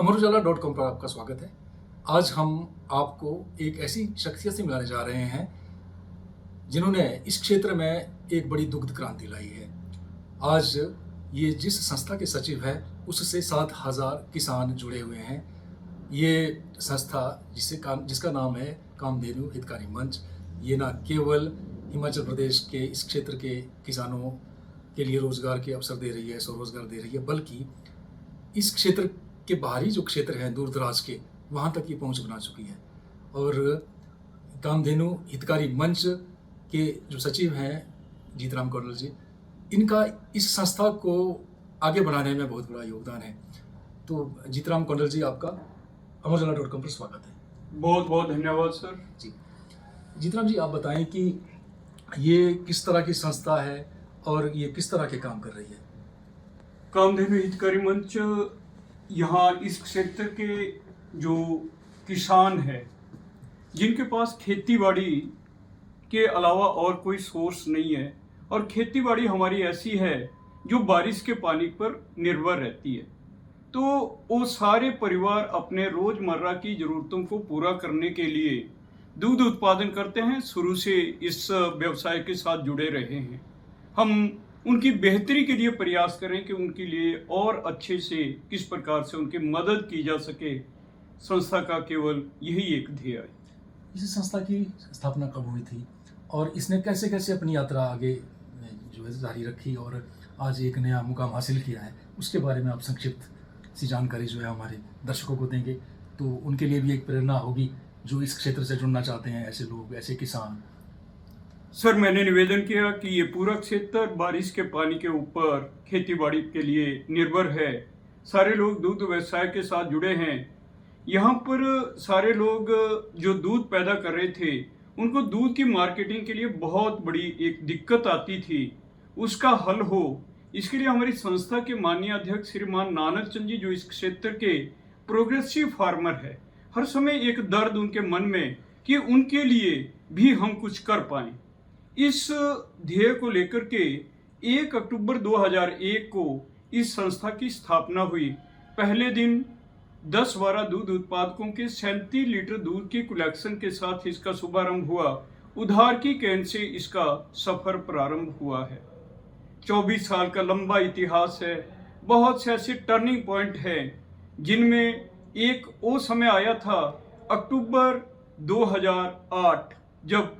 अमरउजाला.com पर आपका स्वागत है। आज हम आपको एक ऐसी शख्सियत से मिलाने जा रहे हैं जिन्होंने इस क्षेत्र में एक बड़ी दुग्ध क्रांति लाई है। आज ये जिस संस्था के सचिव हैं उससे 7,000 किसान जुड़े हुए हैं। ये संस्था जिसका नाम है कामधेनु हितकारी मंच, ये न केवल हिमाचल प्रदेश के इस क्षेत्र के किसानों के लिए रोज़गार के अवसर दे रही है, स्वरोजगार दे रही है, बल्कि इस क्षेत्र के बाहरी जो क्षेत्र हैं दूर दराज के, वहाँ तक ये पहुँच बना चुकी है। और कामधेनु हितकारी मंच के जो सचिव हैं जीतराम कौंडल जी, इनका इस संस्था को आगे बढ़ाने में बहुत बड़ा योगदान है। तो जीतराम कौंडल जी, आपका अमरउजाला.com पर स्वागत है। बहुत बहुत धन्यवाद सर जी। जीतराम जी, आप बताएं कि ये किस तरह की संस्था है और ये किस तरह के काम कर रही है। कामधेनु हितकारी मंच यहाँ इस क्षेत्र के जो किसान हैं जिनके पास खेतीबाड़ी के अलावा और कोई सोर्स नहीं है, और खेतीबाड़ी हमारी ऐसी है जो बारिश के पानी पर निर्भर रहती है, तो वो सारे परिवार अपने रोज़मर्रा की ज़रूरतों को पूरा करने के लिए दूध उत्पादन करते हैं। शुरू से इस व्यवसाय के साथ जुड़े रहे हैं। हम उनकी बेहतरी के लिए प्रयास करें कि उनके लिए और अच्छे से किस प्रकार से उनकी मदद की जा सके। संस्था का केवल यही एक ध्येय है। इस संस्था की स्थापना कब हुई थी और इसने कैसे कैसे अपनी यात्रा आगे जो है जारी रखी और आज एक नया मुकाम हासिल किया है, उसके बारे में आप संक्षिप्त सी जानकारी जो है हमारे दर्शकों को देंगे तो उनके लिए भी एक प्रेरणा होगी जो इस क्षेत्र से जुड़ना चाहते हैं, ऐसे लोग, ऐसे किसान। सर, मैंने निवेदन किया कि ये पूरा क्षेत्र बारिश के पानी के ऊपर खेतीबाड़ी के लिए निर्भर है। सारे लोग दूध व्यवसाय के साथ जुड़े हैं। यहाँ पर सारे लोग जो दूध पैदा कर रहे थे, उनको दूध की मार्केटिंग के लिए बहुत बड़ी एक दिक्कत आती थी। उसका हल हो, इसके लिए हमारी संस्था के माननीय अध्यक्ष श्रीमान नानक चंद जी, जो इस क्षेत्र के प्रोग्रेसिव फार्मर है, हर समय एक दर्द उनके मन में कि उनके लिए भी हम कुछ कर पाएं। इस ध्येय को लेकर के 1 अक्टूबर 2001 को इस संस्था की स्थापना हुई। पहले दिन 10-12 दूध उत्पादकों के 37 लीटर दूध की कलेक्शन के साथ इसका शुभारंभ हुआ। उधार की कैन से इसका सफर प्रारंभ हुआ है। 24 साल का लंबा इतिहास है। बहुत से ऐसे टर्निंग पॉइंट हैं जिनमें एक वो समय आया था अक्टूबर 2008, जब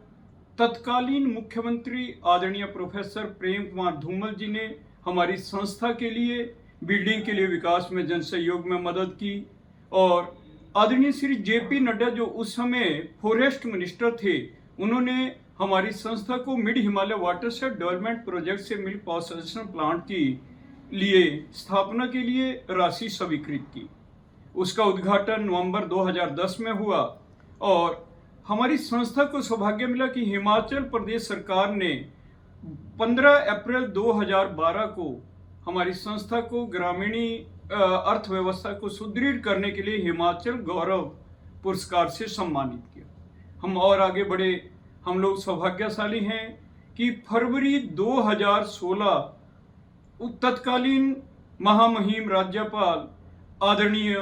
तत्कालीन मुख्यमंत्री आदरणीय प्रोफेसर प्रेम कुमार धूमल जी ने हमारी संस्था के लिए बिल्डिंग के लिए विकास में जन सहयोग में मदद की, और आदरणीय श्री JP नड्डा जो उस समय फॉरेस्ट मिनिस्टर थे, उन्होंने हमारी संस्था को mid Himalaya watershed development project से मिल्क प्रोसेसिंग प्लांट की लिए स्थापना के लिए राशि स्वीकृत की। उसका उद्घाटन नवंबर 2010 में हुआ, और हमारी संस्था को सौभाग्य मिला कि हिमाचल प्रदेश सरकार ने 15 अप्रैल 2012 को हमारी संस्था को ग्रामीणी अर्थव्यवस्था को सुदृढ़ करने के लिए हिमाचल गौरव पुरस्कार से सम्मानित किया। हम और आगे बढ़े। हम लोग सौभाग्यशाली हैं कि फरवरी 2016 तत्कालीन महामहिम राज्यपाल आदरणीय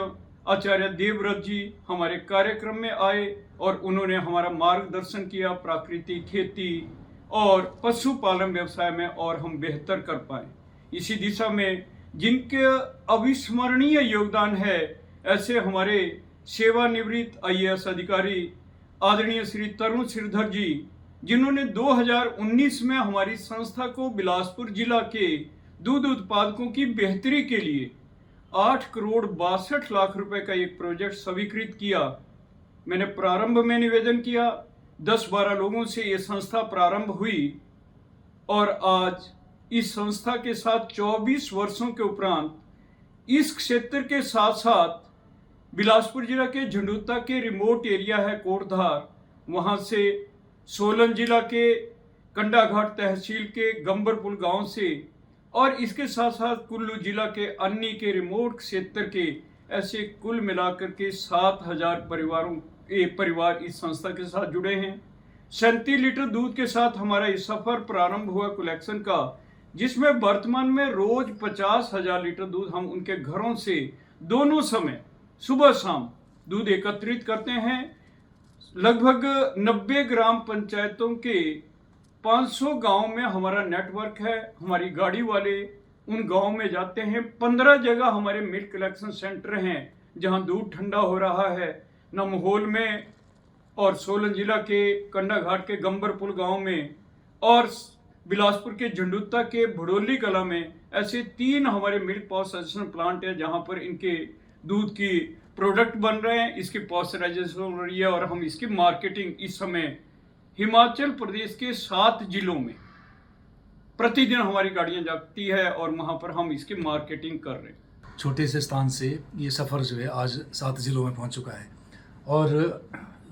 आचार्य देवव्रत जी हमारे कार्यक्रम में आए और उन्होंने हमारा मार्गदर्शन किया प्राकृतिक खेती और पशुपालन व्यवसाय में, और हम बेहतर कर पाए। इसी दिशा में जिनके अविस्मरणीय योगदान है, ऐसे हमारे सेवानिवृत्त IAS अधिकारी आदरणीय श्री तरुण श्रीधर जी, जिन्होंने 2019 में हमारी संस्था को बिलासपुर जिला के दूध उत्पादकों की बेहतरी के लिए 8 करोड़ 62 लाख रुपए का एक प्रोजेक्ट स्वीकृत किया। मैंने प्रारंभ में निवेदन किया, 10-12 लोगों से ये संस्था प्रारंभ हुई, और आज इस संस्था के साथ 24 वर्षों के उपरांत इस क्षेत्र के साथ साथ बिलासपुर जिला के झंडूता के रिमोट एरिया है कोटधार, वहाँ से सोलन जिला के कंडाघाट तहसील के गंबरपुर गांव से, और इसके साथ साथ कुल्लू जिला के अन्नी के रिमोट क्षेत्र के, ऐसे कुल मिलाकर के 7,000 परिवार इस संस्था के साथ जुड़े हैं। 37 लीटर दूध के साथ हमारा इस सफर प्रारंभ हुआ कलेक्शन का, जिसमें वर्तमान में रोज 50,000 लीटर दूध हम उनके घरों से दोनों समय सुबह शाम दूध एकत्रित करते हैं। लगभग 90 ग्राम पंचायतों के 500 गांव में हमारा नेटवर्क है। हमारी गाड़ी वाले उन गांव में जाते हैं। 15 जगह हमारे मिल्क कलेक्शन सेंटर हैं जहां दूध ठंडा हो रहा है। नमहोल में और सोलन जिला के कंडाघाट के गंबरपुर गांव में और बिलासपुर के झंडुत्ता के भड़ोली कला में ऐसे 3 हमारे मिल्क प्रोसेसिंग प्लांट है जहां पर इनके दूध की प्रोडक्ट बन रहे हैं, इसकी पॉस्चराइजेशन हो रही है और हम इसकी मार्केटिंग इस समय हिमाचल प्रदेश के 7 जिलों में प्रतिदिन हमारी गाड़ियां जाती है और वहां पर हम इसकी मार्केटिंग कर रहे हैं। छोटे से स्थान से ये सफ़र जो है आज 7 जिलों में पहुंच चुका है और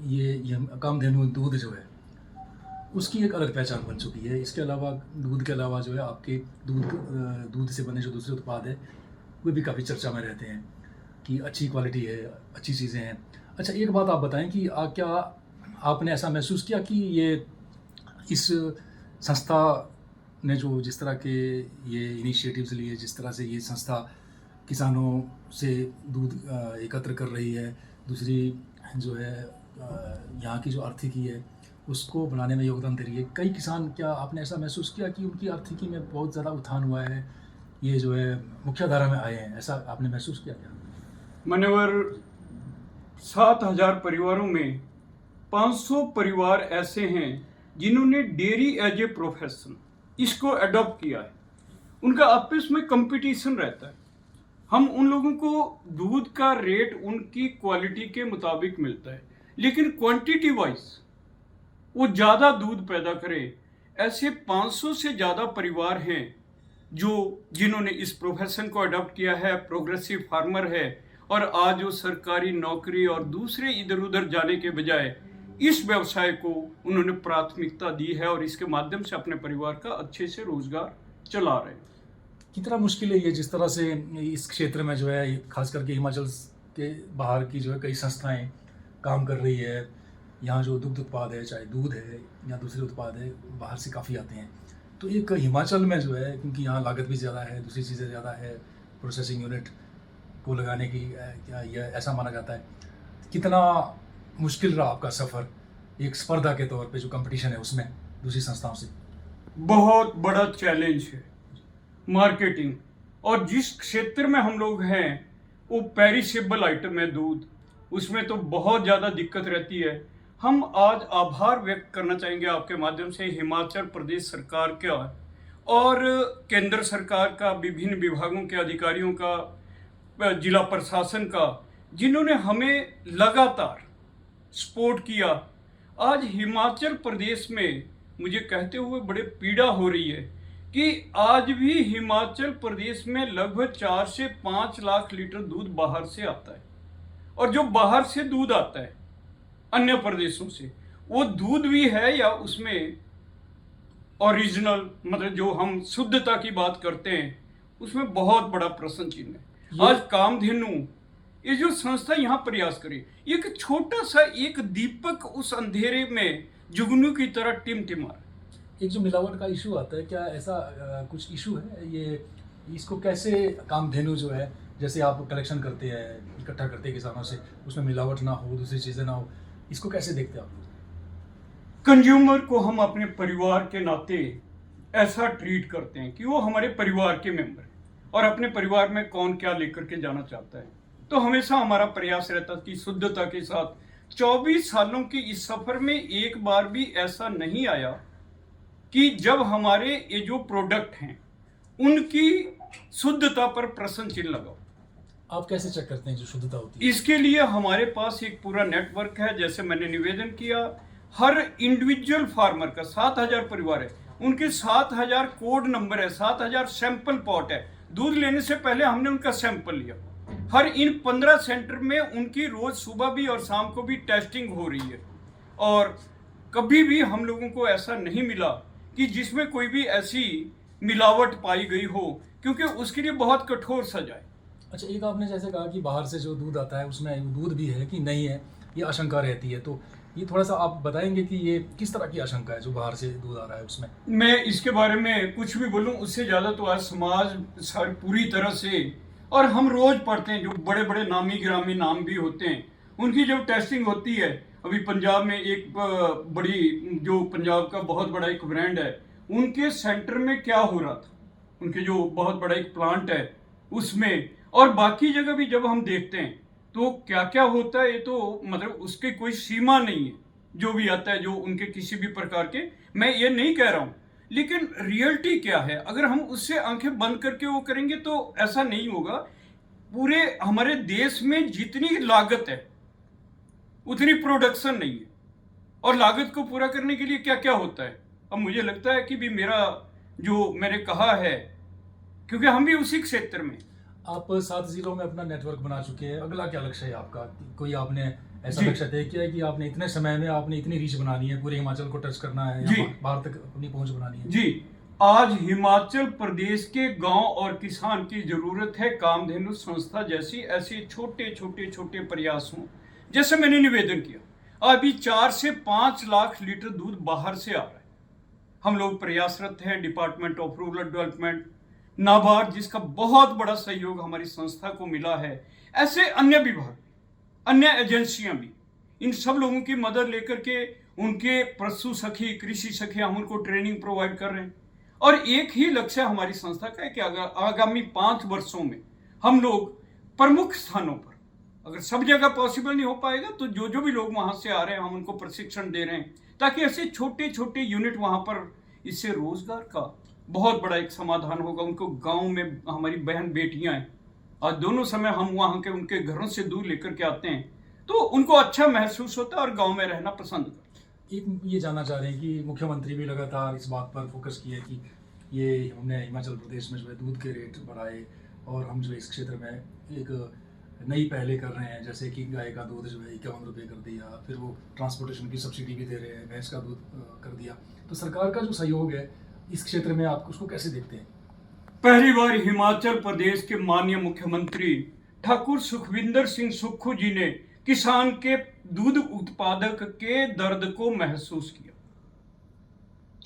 ये कामधेनु दूध जो है उसकी एक अलग पहचान बन चुकी है। इसके अलावा दूध के अलावा जो है आपके दूध से बने जो दूसरे उत्पाद है वे भी काफ़ी चर्चा में रहते हैं कि अच्छी क्वालिटी है, अच्छी चीज़ें हैं। अच्छा, एक बात आप बताएं कि क्या आपने ऐसा महसूस किया कि ये इस संस्था ने जो जिस तरह के ये इनिशिएटिव्स लिए, जिस तरह से ये संस्था किसानों से दूध एकत्र कर रही है, दूसरी जो है यहाँ की जो आर्थिकी है उसको बनाने में योगदान दे रही है, कई किसान, क्या आपने ऐसा महसूस किया कि उनकी आर्थिकी में बहुत ज़्यादा उत्थान हुआ है, ये जो है मुख्य धारा में आए हैं, ऐसा आपने महसूस किया क्या? मान्यवर, 7,000 परिवारों में 500 परिवार ऐसे हैं जिन्होंने डेयरी एज ए प्रोफेशन इसको अडॉप्ट किया है। उनका आपस में कंपटीशन रहता है। हम उन लोगों को दूध का रेट उनकी क्वालिटी के मुताबिक मिलता है, लेकिन क्वांटिटी वाइज वो ज़्यादा दूध पैदा करे। ऐसे 500 से ज़्यादा परिवार हैं जिन्होंने इस प्रोफेशन को अडॉप्ट किया है, प्रोग्रेसिव फार्मर है और आज वो सरकारी नौकरी और दूसरे इधर उधर जाने के बजाय इस व्यवसाय को उन्होंने प्राथमिकता दी है और इसके माध्यम से अपने परिवार का अच्छे से रोजगार चला रहे हैं। कितना मुश्किल है ये, जिस तरह से इस क्षेत्र में जो है खास करके हिमाचल के बाहर की जो है कई संस्थाएं काम कर रही है। यहाँ जो दुग्ध उत्पाद है, चाहे दूध है या दूसरे उत्पाद है, बाहर से काफ़ी आते हैं। तो एक हिमाचल में जो है, क्योंकि यहाँ लागत भी ज़्यादा है, दूसरी चीज़ें ज़्यादा है, प्रोसेसिंग यूनिट को लगाने की क्या यह ऐसा माना जाता है, कितना मुश्किल रहा आपका सफ़र एक स्पर्धा के तौर पे जो कंपटीशन है उसमें दूसरी संस्थाओं से? बहुत बड़ा चैलेंज है मार्केटिंग, और जिस क्षेत्र में हम लोग हैं वो पेरिशेबल आइटम है दूध, उसमें तो बहुत ज़्यादा दिक्कत रहती है। हम आज आभार व्यक्त करना चाहेंगे आपके माध्यम से हिमाचल प्रदेश सरकार का और केंद्र सरकार का, विभिन्न विभागों के अधिकारियों का, जिला प्रशासन का, जिन्होंने हमें लगातार सपोर्ट किया। आज हिमाचल प्रदेश में मुझे कहते हुए बड़े पीड़ा हो रही है कि आज भी हिमाचल प्रदेश में लगभग 4 से 5 लाख लीटर दूध बाहर से आता है, और जो बाहर से दूध आता है अन्य प्रदेशों से, वो दूध भी है या उसमें ओरिजिनल, मतलब जो हम शुद्धता की बात करते हैं, उसमें बहुत बड़ा प्रश्न चिन्ह है। आज कामधेनु ये जो संस्था यहाँ प्रयास करी, एक छोटा सा एक दीपक उस अंधेरे में जुगनू की तरह टिमटिमा रहा है। एक जो मिलावट का इशू आता है, क्या ऐसा कुछ इशू है? ये इसको कैसे कामधेनु जो है, जैसे आप कलेक्शन करते हैं, इकट्ठा करते हैं किसानों से, उसमें मिलावट ना हो, दूसरी चीज़ें ना हो, इसको कैसे देखते हैं आप लोग? कंज्यूमर को हम अपने परिवार के नाते ऐसा ट्रीट करते हैं कि वो हमारे परिवार के मेंबर हैं और अपने परिवार में कौन क्या लेकर के जाना चाहता है। तो हमेशा हमारा प्रयास रहता है कि शुद्धता के साथ 24 सालों के इस सफर में एक बार भी ऐसा नहीं आया कि जब हमारे ये जो प्रोडक्ट हैं उनकी शुद्धता पर प्रश्न चिन्ह लगाओ। आप कैसे चेक करते हैं जो शुद्धता होती है? इसके लिए हमारे पास एक पूरा नेटवर्क है। जैसे मैंने निवेदन किया, हर इंडिविजुअल फार्मर का 7,000 परिवार है, उनके 7,000 कोड नंबर है, 7,000 सैंपल पॉट है। दूध लेने से पहले हमने उनका सैंपल लिया। हर इन 15 सेंटर में उनकी रोज सुबह भी और शाम को भी टेस्टिंग हो रही है, और कभी भी हम लोगों को ऐसा नहीं मिला कि जिसमें कोई भी ऐसी मिलावट पाई गई हो, क्योंकि उसके लिए बहुत कठोर सजा है। अच्छा, एक आपने जैसे कहा कि बाहर से जो दूध आता है उसमें दूध भी है कि नहीं है, ये आशंका रहती है, तो ये थोड़ा सा आप बताएंगे कि ये किस तरह की आशंका है जो बाहर से दूध आ रहा है उसमें? मैं इसके बारे में कुछ भी बोलूं उससे ज़्यादा तो आज समाज पूरी तरह से और हम रोज पढ़ते हैं, जो बड़े बड़े नामी गिरामी नाम भी होते हैं, उनकी जब टेस्टिंग होती है, अभी पंजाब में एक बड़ी, जो पंजाब का बहुत बड़ा एक ब्रांड है, उनके सेंटर में क्या हो रहा था, उनके जो बहुत बड़ा एक प्लांट है उसमें, और बाकी जगह भी जब हम देखते हैं तो क्या क्या होता है, ये तो मतलब उसकी कोई सीमा नहीं है। जो भी आता है, जो उनके किसी भी प्रकार के, मैं ये नहीं कह रहा हूं, लेकिन रियलिटी क्या है, अगर हम उससे आंखें बंद करके वो करेंगे तो ऐसा नहीं होगा। पूरे हमारे देश में जितनी लागत है उतनी प्रोडक्शन नहीं है, और लागत को पूरा करने के लिए क्या क्या होता है। अब मुझे लगता है कि भी मेरा जो मैंने कहा है, क्योंकि हम भी उसी क्षेत्र में, आप 7 जिलों में अपना नेटवर्क बना चुके हैं, अगला क्या लक्ष्य है आपका? कोई आपने ऐसा जी। लक्ष्य तय किया है कि आपने इतने समय में आपने इतनी रीच बनानी है, पूरे हिमाचल को टच करना है जी। या बाहर तक अपनी पहुंच बनानी है? जी, आज हिमाचल प्रदेश के गांव और किसान की जरूरत है कामधेनु संस्था जैसी ऐसे छोटे छोटे छोटे प्रयासों। जैसे मैंने निवेदन किया, अभी 4 से 5 लाख लीटर दूध बाहर से आ रहा है। हम लोग प्रयासरत हैं, department of rural development, NABARD, जिसका बहुत बड़ा सहयोग हमारी संस्था को मिला है, ऐसे अन्य विभाग, अन्य एजेंसियां भी, इन सब लोगों की मदद लेकर के उनके पशु सखी, कृषि सखी, हम उनको ट्रेनिंग प्रोवाइड कर रहे हैं। और एक ही लक्ष्य हमारी संस्था का है कि आगामी 5 वर्षों में हम लोग प्रमुख स्थानों पर, अगर सब जगह पॉसिबल नहीं हो पाएगा तो जो जो भी लोग वहां से आ रहे हैं हम उनको प्रशिक्षण दे रहे हैं, ताकि ऐसे छोटे छोटे यूनिट वहां पर, इससे रोजगार का बहुत बड़ा एक समाधान होगा। उनको गांव में हमारी बहन बेटियां हैं, और दोनों समय हम वहां के उनके घरों से दूध लेकर के आते हैं, तो उनको अच्छा महसूस होता है और गांव में रहना पसंद करते हैं। एक ये जानना चाह रहे हैं कि मुख्यमंत्री भी लगातार इस बात पर फोकस किया कि ये हमने हिमाचल प्रदेश में जो है दूध के रेट बढ़ाए, और हम जो इस क्षेत्र में एक नई पहले कर रहे हैं, जैसे कि गाय का दूध जो है 51 रुपये कर दिया, फिर वो ट्रांसपोर्टेशन की सब्सिडी भी दे रहे हैं, भैंस का दूध कर दिया। तो सरकार का जो सहयोग है इस क्षेत्र में, आप उसको कैसे देखते हैं? पहली बार हिमाचल प्रदेश के माननीय मुख्यमंत्री ठाकुर सुखविंदर सिंह सुक्खू जी ने किसान के दूध उत्पादक के दर्द को महसूस किया।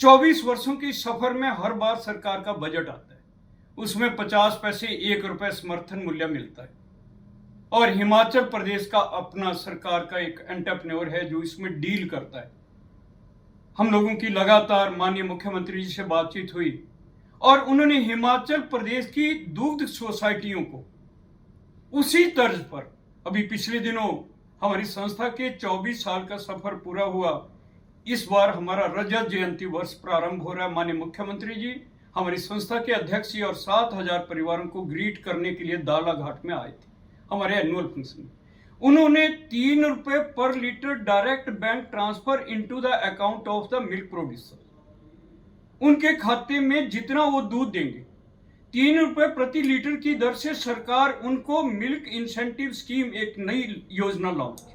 24 वर्षों की सफर में हर बार सरकार का बजट आता है, उसमें 50 पैसे 1 रुपए समर्थन मूल्य मिलता है, और हिमाचल प्रदेश का अपना सरकार का एक एंटरप्रेन्योर है जो इसमें डील करता है। हम लोगों की लगातार माननीय मुख्यमंत्री जी से बातचीत हुई, और उन्होंने हिमाचल प्रदेश की दुग्ध सोसाइटियों को उसी तर्ज पर, अभी पिछले दिनों हमारी संस्था के 24 साल का सफर पूरा हुआ, इस बार हमारा रजत जयंती वर्ष प्रारंभ हो रहा है। माननीय मुख्यमंत्री जी हमारी संस्था के अध्यक्ष जी और 7,000 परिवारों को ग्रीट करने के लिए दालाघाट में आए थे हमारे एनुअल फंक्शन में। उन्होंने 3 रुपए पर litre direct bank transfer into the account of the milk producer, उनके खाते में जितना वो दूध देंगे 3 रुपए प्रति लीटर की दर से सरकार उनको मिल्क इंसेंटिव स्कीम, एक नई योजना लॉन्च की।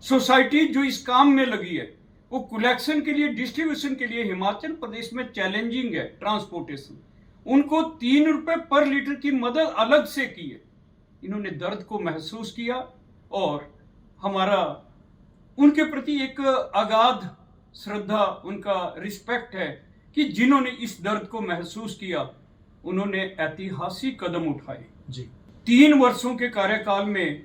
सोसाइटी जो इस काम में लगी है, वो कलेक्शन के लिए, डिस्ट्रीब्यूशन के लिए हिमाचल प्रदेश में चैलेंजिंग है ट्रांसपोर्टेशन, उनको 3 रुपए पर लीटर की मदद अलग से की है। इन्होंने दर्द को महसूस किया, और हमारा उनके प्रति एक अगाध श्रद्धा, उनका रिस्पेक्ट है कि जिन्होंने इस दर्द को महसूस किया, उन्होंने ऐतिहासिक कदम उठाए। जी। 3 वर्षों के कार्यकाल में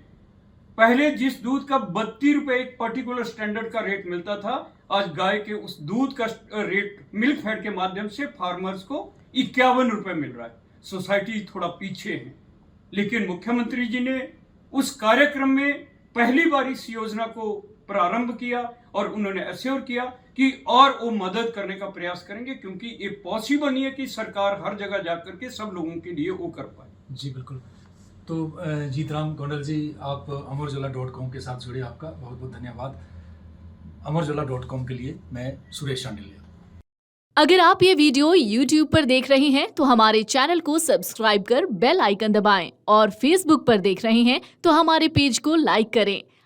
पहले जिस दूध का 32 रुपए एक पर्टिकुलर स्टैंडर्ड का रेट मिलता था, आज गाय के उस दूध का रेट मिल्क फेड के माध्यम से फार्मर्स को 51 रुपए मिल रहा है। सोसाइटी थोड़ा पीछे है, लेकिन मुख्यमंत्री जी ने उस कार्यक्रम में पहली बार इस योजना को प्रारंभ किया, और उन्होंने एश्योर किया कि और वो मदद करने का प्रयास करेंगे, क्योंकि ये पॉसिबल नहीं है कि सरकार हर जगह जाकर के सब लोगों के लिए वो कर पाए। जी बिल्कुल। तो जीतराम गोंडल जी, आप अमरउजाला.com के साथ जुड़े, आपका बहुत बहुत धन्यवाद। अमरउजाला.com के लिए मैं सुरेश शांडिल्य। अगर आप ये वीडियो YouTube पर देख रहे हैं तो हमारे चैनल को सब्सक्राइब कर बेल आइकन दबाएं, और Facebook पर देख रहे हैं तो हमारे पेज को लाइक करें।